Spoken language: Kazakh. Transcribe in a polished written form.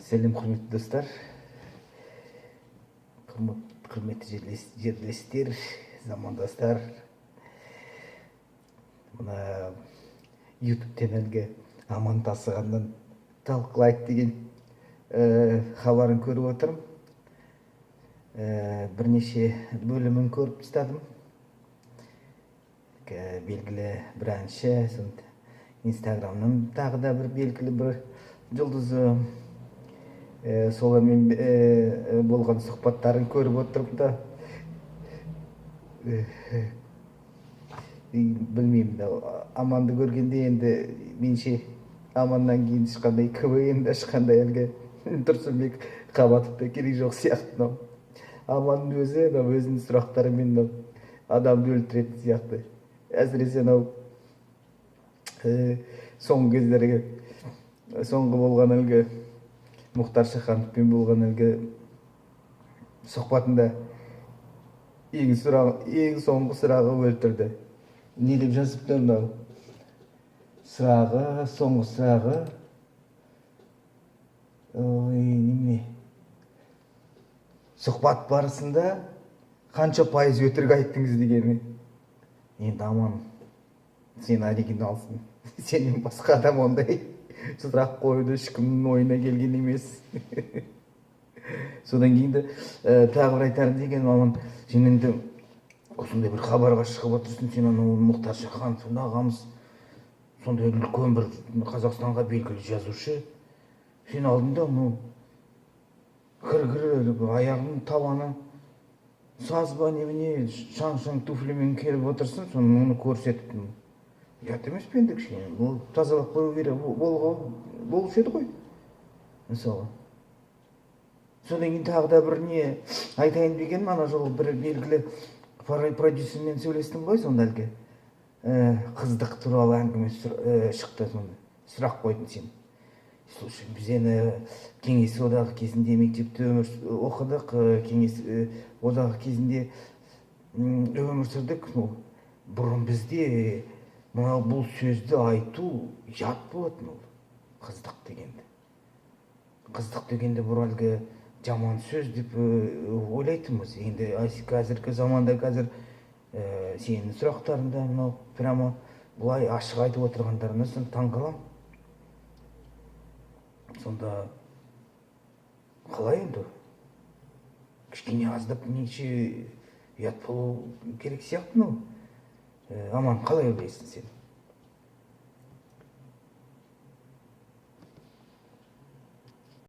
Selam kıymetli dostlar, kıymetli jерлестер, zamandастар. Мына YouTube каналга аман тасыгандан талкылайт деген хабарын көрүп отурум. Бир нече бөлүмүн көрүп тастадым. Белгилүү бир анча, Instagram'нын дагы да бир белгилүү бир жулдузу солармен болгон сухбаттарын көрүп отуруп да билмейм да, аманды көргенде энди менче амандан кийин эч кандай КВН'де эч кандай элге Турсунбек Кабатовдо кереги жок сыяктуу. Амандын өзү өзүнүн сурактары менен адамды өлтүрөт сыяктуу. Әсіресе соңғы кездерге соңғы болған әлгі Мұхтар Шахановпен болған әлгі сұхбатында ең соңғы сұрағы өлтірді. Не деп жазыпты мынау? Сұрағы, соңғы сұрағы. Неме? Сұхбат барысында қанша пайыз өтірік айттыңыз дегені. Енді аман, сен оригиналсың. Сенен басқа адам ондай сұрақ қойды, ешкімнің ойына келген емес. Содан кейін де тағы бір айтарым деген, аман, сен енді осындай бір хабарға шығып отырсың, сен Мұхтар Шаханов ағамыз сондай үлкен бір Қазақстанға белгілі жазушы. Сен алдында кір аяғының табаны сазба немене шаң-шаң туфлимен келіп отырсың, соны көрсетіп. Ұят емес пе енді кішкене? Ол тазалап қою керек болушы еді ғой, мысалы. Содан кейін тағы да бір не айтайын дегенім, ана жолы бір белгілі продюсермен сөйлестім ғой, сонда әлгі қыздық туралы әңгіме шықты, сонда сұрақ қойдың сен. Слушай, біз енді кеңес одағы кезінде мектепте оқыдық, кеңес одағы кезінде өмір сүрдік. Бұрын бізде бұл сөзді айту жат болатын, қыздық дегенде. Қыздық дегенде бір әлгі жаман сөз деп ойлайтынбыз. Енді қазіргі заманда қазір сенің сұрақтарында прямо бұлай ашық айтып отырғандарына таң қалам. Сонда қалай енді? Кішкене аздап неше ұят болу керек сияқты. Аман, қалай ойлайсың сен?